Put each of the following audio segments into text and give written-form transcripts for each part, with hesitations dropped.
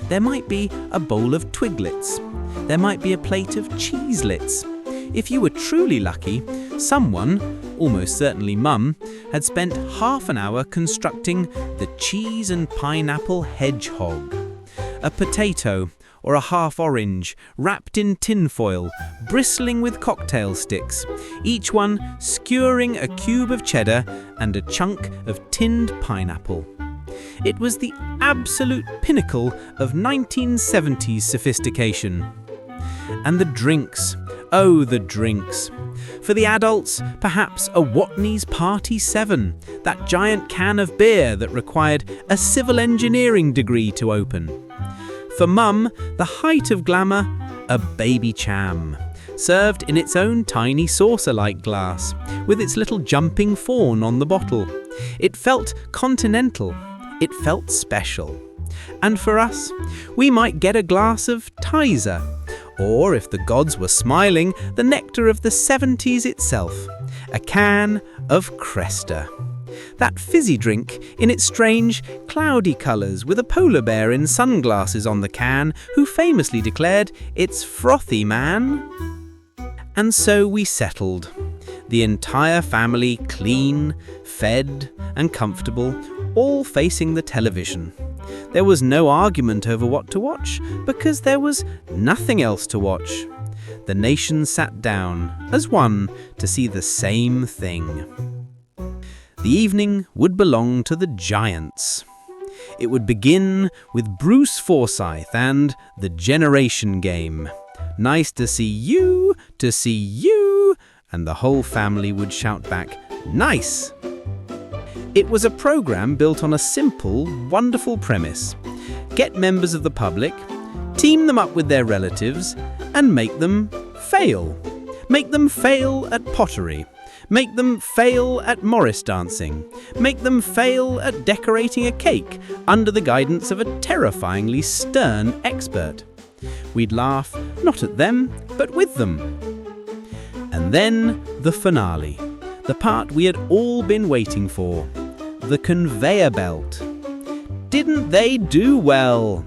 There might be a bowl of twiglets. There might be a plate of cheeselets. If you were truly lucky, someone, almost certainly Mum, had spent half an hour constructing the cheese and pineapple hedgehog. A potato or a half orange wrapped in tinfoil, bristling with cocktail sticks, each one skewering a cube of cheddar and a chunk of tinned pineapple. It was the absolute pinnacle of 1970s sophistication. And the drinks. Oh, the drinks. For the adults, perhaps a Watney's Party 7, that giant can of beer that required a civil engineering degree to open. For Mum, the height of glamour, a baby cham, served in its own tiny saucer-like glass, with its little jumping fawn on the bottle. It felt continental. It felt special. And for us, we might get a glass of Tizer, or if the gods were smiling, the nectar of the 70s itself, a can of Cresta. That fizzy drink in its strange, cloudy colours with a polar bear in sunglasses on the can who famously declared, "It's frothy, man." And so we settled. The entire family clean, fed and comfortable, all facing the television. There was no argument over what to watch, because there was nothing else to watch. The nation sat down, as one, to see the same thing. The evening would belong to the giants. It would begin with Bruce Forsyth and the Generation Game. "Nice to see you, to see you," and the whole family would shout back, "Nice!" It was a program built on a simple, wonderful premise. Get members of the public, team them up with their relatives, and make them fail. Make them fail at pottery. Make them fail at Morris dancing. Make them fail at decorating a cake under the guidance of a terrifyingly stern expert. We'd laugh not at them, but with them. And then the finale, the part we had all been waiting for. The conveyor belt. Didn't they do well?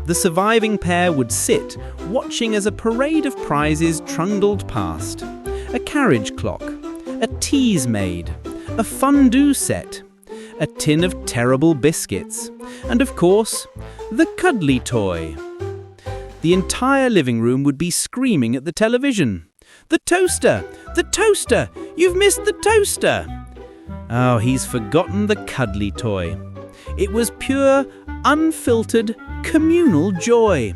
The surviving pair would sit, watching as a parade of prizes trundled past. A carriage clock, a tease maid, a fondue set, a tin of terrible biscuits, and of course, the Cuddly Toy. The entire living room would be screaming at the television. "The toaster! The toaster! You've missed the toaster!" Oh, he's forgotten the Cuddly Toy. It was pure, unfiltered, communal joy.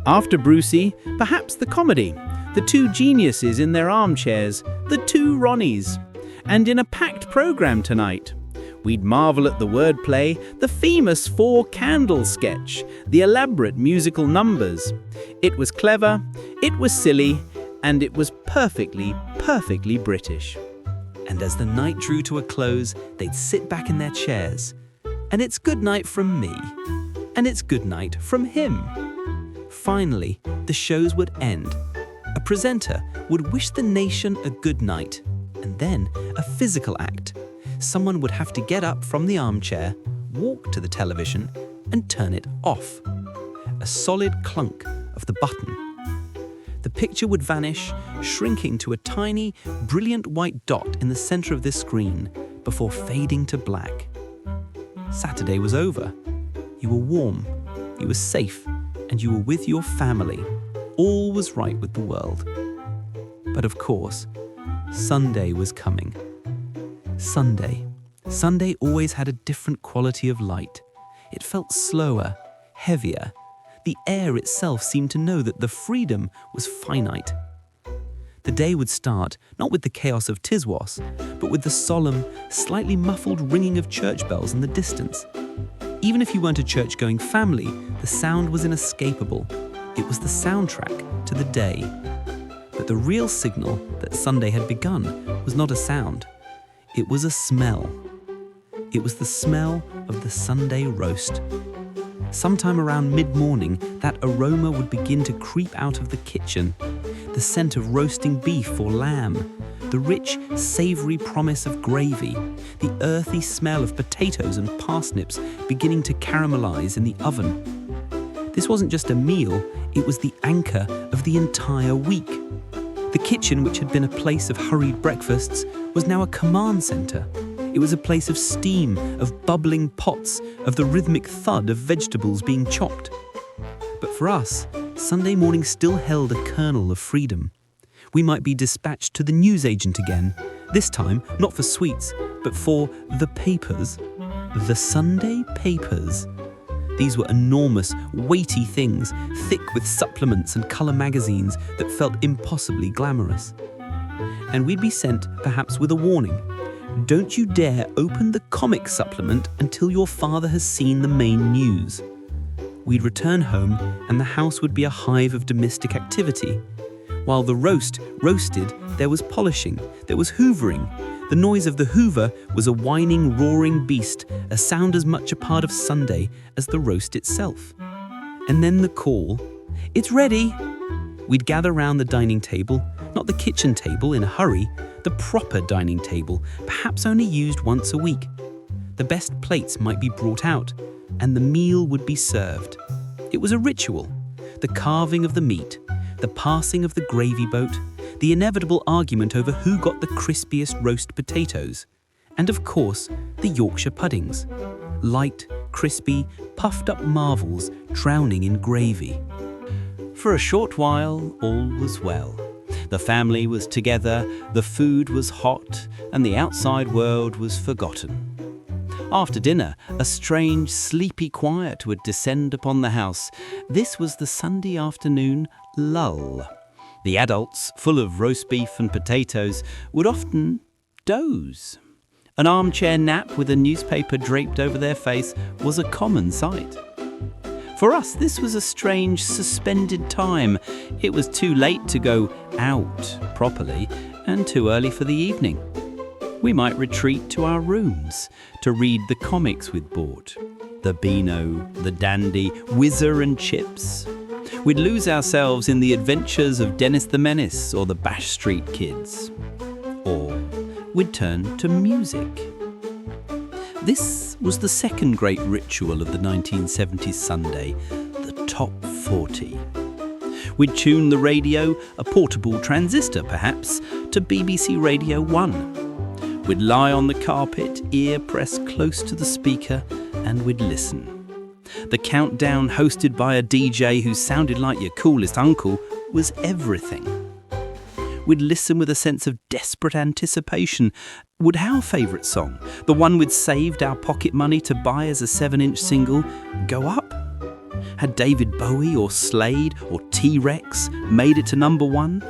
After Brucey, perhaps the comedy, the two geniuses in their armchairs, the two Ronnies. And in a packed programme tonight, we'd marvel at the wordplay, the famous 4-candle sketch, the elaborate musical numbers. It was clever, it was silly, and it was perfectly, perfectly British. And as the night drew to a close, they'd sit back in their chairs. And it's good night from me. And it's good night from him. Finally, the shows would end. A presenter would wish the nation a good night. And then a physical act. Someone would have to get up from the armchair, walk to the television, and turn it off. A solid clunk of the button. The picture would vanish, shrinking to a tiny, brilliant white dot in the center of the screen before fading to black. Saturday was over. You were warm, you were safe, and you were with your family. All was right with the world. But of course, Sunday was coming. Sunday. Sunday always had a different quality of light. It felt slower, heavier. The air itself seemed to know that the freedom was finite. The day would start not with the chaos of Tiswas, but with the solemn, slightly muffled ringing of church bells in the distance. Even if you weren't a church-going family, the sound was inescapable. It was the soundtrack to the day. But the real signal that Sunday had begun was not a sound. It was a smell. It was the smell of the Sunday roast. Sometime around mid-morning, that aroma would begin to creep out of the kitchen. The scent of roasting beef or lamb, the rich, savoury promise of gravy, the earthy smell of potatoes and parsnips beginning to caramelize in the oven. This wasn't just a meal, it was the anchor of the entire week. The kitchen, which had been a place of hurried breakfasts, was now a command centre. It was a place of steam, of bubbling pots, of the rhythmic thud of vegetables being chopped. But for us, Sunday morning still held a kernel of freedom. We might be dispatched to the newsagent again, this time not for sweets, but for the papers. The Sunday papers. These were enormous, weighty things, thick with supplements and colour magazines that felt impossibly glamorous. And we'd be sent, perhaps with a warning. Don't you dare open the comic supplement until your father has seen the main news. We'd return home and the house would be a hive of domestic activity. While the roasted, there was polishing, there was hoovering. The noise of the hoover was a whining, roaring beast, a sound as much a part of Sunday as the roast itself. And then the call, "It's ready!" We'd gather round the dining table, not the kitchen table in a hurry, the proper dining table, perhaps only used once a week. The best plates might be brought out, and the meal would be served. It was a ritual, the carving of the meat, the passing of the gravy boat, the inevitable argument over who got the crispiest roast potatoes, and of course, the Yorkshire puddings. Light, crispy, puffed-up marvels drowning in gravy. For a short while, all was well. The family was together, the food was hot, and the outside world was forgotten. After dinner, a strange, sleepy quiet would descend upon the house. This was the Sunday afternoon lull. The adults, full of roast beef and potatoes, would often doze. An armchair nap with a newspaper draped over their face was a common sight. For us, this was a strange, suspended time. It was too late to go out properly and too early for the evening. We might retreat to our rooms to read the comics we'd bought. The Beano, the Dandy, Whizzer and Chips. We'd lose ourselves in the adventures of Dennis the Menace or the Bash Street Kids. Or we'd turn to music. This was the second great ritual of the 1970s Sunday, the Top 40. We'd tune the radio, a portable transistor perhaps, to BBC Radio 1. We'd lie on the carpet, ear pressed close to the speaker, and we'd listen. The countdown, hosted by a DJ who sounded like your coolest uncle, was everything. We'd listen with a sense of desperate anticipation. Would our favourite song, the one we'd saved our pocket money to buy as a 7-inch single, go up? Had David Bowie or Slade or T-Rex made it to number 1?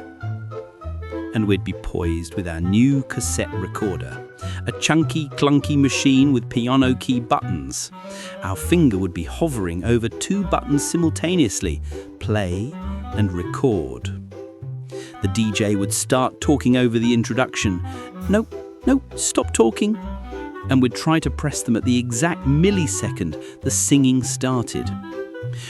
And we'd be poised with our new cassette recorder, a chunky, clunky machine with piano key buttons. Our finger would be hovering over 2 buttons simultaneously, play and record. The DJ would start talking over the introduction. No, stop talking. And we'd try to press them at the exact millisecond the singing started.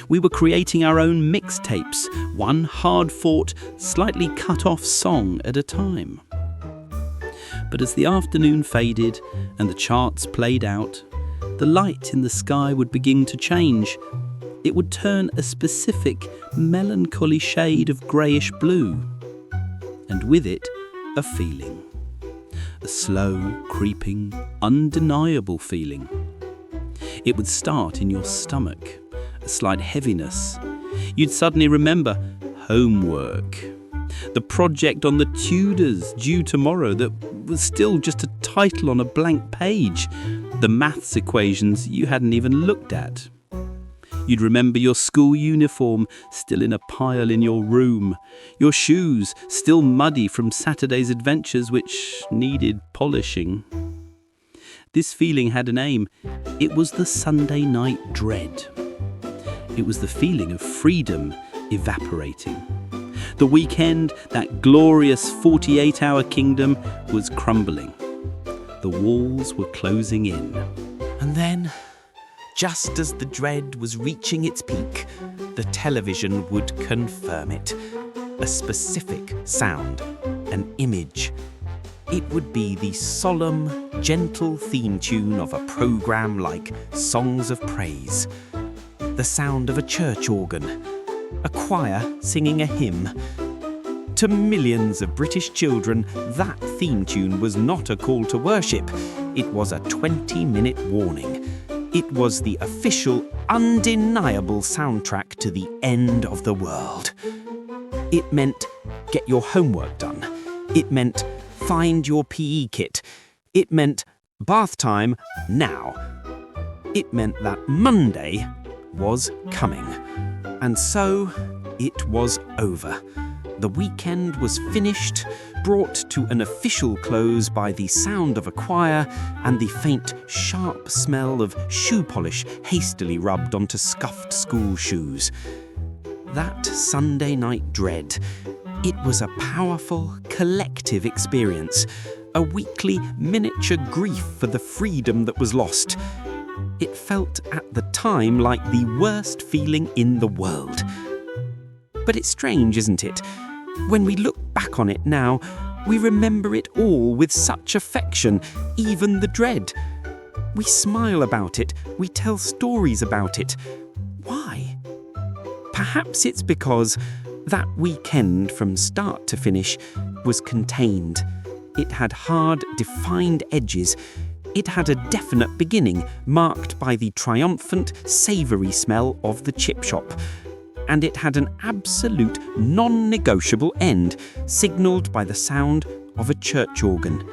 We were creating our own mixtapes, one hard-fought, slightly cut-off song at a time. But as the afternoon faded and the charts played out, the light in the sky would begin to change. It would turn a specific, melancholy shade of greyish blue. And with it, a feeling. A slow, creeping, undeniable feeling. It would start in your stomach, a slight heaviness. You'd suddenly remember homework. The project on the Tudors due tomorrow that was still just a title on a blank page. The maths equations you hadn't even looked at. You'd remember your school uniform still in a pile in your room. Your shoes still muddy from Saturday's adventures which needed polishing. This feeling had a name. It was the Sunday night dread. It was the feeling of freedom evaporating. The weekend, that glorious 48-hour kingdom, was crumbling. The walls were closing in. And then, just as the dread was reaching its peak, the television would confirm it. A specific sound, an image. It would be the solemn, gentle theme tune of a programme like Songs of Praise. The the sound of a church organ, a choir singing a hymn. To millions of British children, that theme tune was not a call to worship. It was a 20-minute warning. It was the official, undeniable soundtrack to the end of the world. It meant get your homework done. It meant find your PE kit. It meant bath time now. It meant that Monday was coming. And so it was over. The weekend was finished, brought to an official close by the sound of a choir and the faint, sharp smell of shoe polish hastily rubbed onto scuffed school shoes. That Sunday night dread, it was a powerful, collective experience, a weekly, miniature grief for the freedom that was lost. It felt at the time like the worst feeling in the world. But it's strange, isn't it? When we look back on it now, we remember it all with such affection, even the dread. We smile about it, we tell stories about it. Why? Perhaps it's because that weekend from start to finish was contained. It had hard, defined edges. It had a definite beginning, marked by the triumphant, savoury smell of the chip shop. And it had an absolute non-negotiable end, signalled by the sound of a church organ.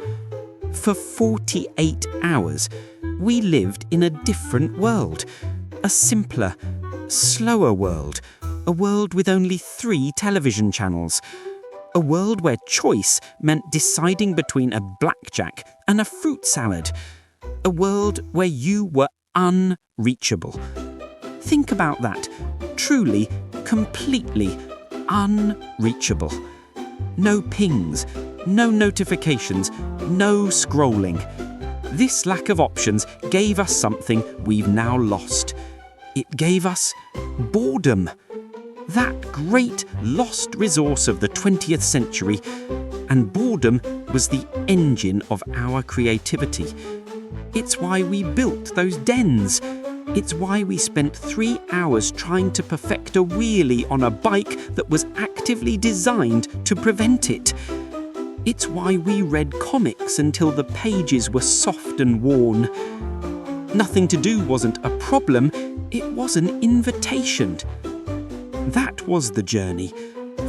For 48 hours, we lived in a different world, a simpler, slower world, a world with only 3 television channels, a world where choice meant deciding between a blackjack and a fruit salad, a world where you were unreachable. Think about that. Truly, completely unreachable. No pings, no notifications, no scrolling. This lack of options gave us something we've now lost. It gave us boredom. That great lost resource of the 20th century. And boredom was the engine of our creativity. It's why we built those dens. It's why we spent 3 hours trying to perfect a wheelie on a bike that was actively designed to prevent it. It's why we read comics until the pages were soft and worn. Nothing to do wasn't a problem, it was an invitation. That was the journey.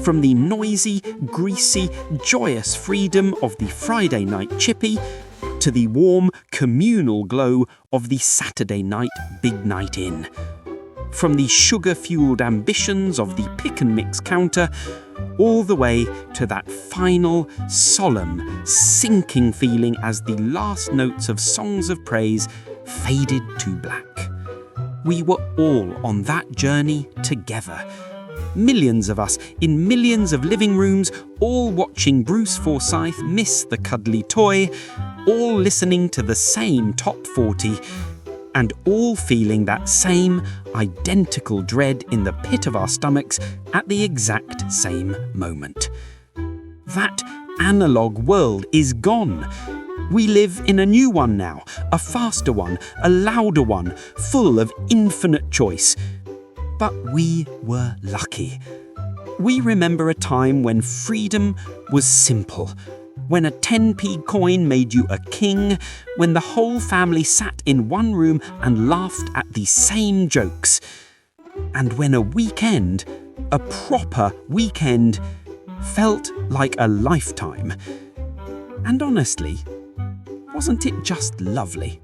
From the noisy, greasy, joyous freedom of the Friday night Chippy to the warm, communal glow of the Saturday night Big Night In. From the sugar-fueled ambitions of the pick and mix counter, all the way to that final, solemn, sinking feeling as the last notes of songs of praise faded to black. We were all on that journey together. Millions of us in millions of living rooms, all watching Bruce Forsyth miss the Cuddly Toy, all listening to the same top 40, and all feeling that same identical dread in the pit of our stomachs at the exact same moment. That analogue world is gone. We live in a new one now, a faster one, a louder one, full of infinite choice. But we were lucky. We remember a time when freedom was simple, when a 10p coin made you a king, when the whole family sat in one room and laughed at the same jokes, and when a weekend, a proper weekend, felt like a lifetime. And honestly, wasn't it just lovely?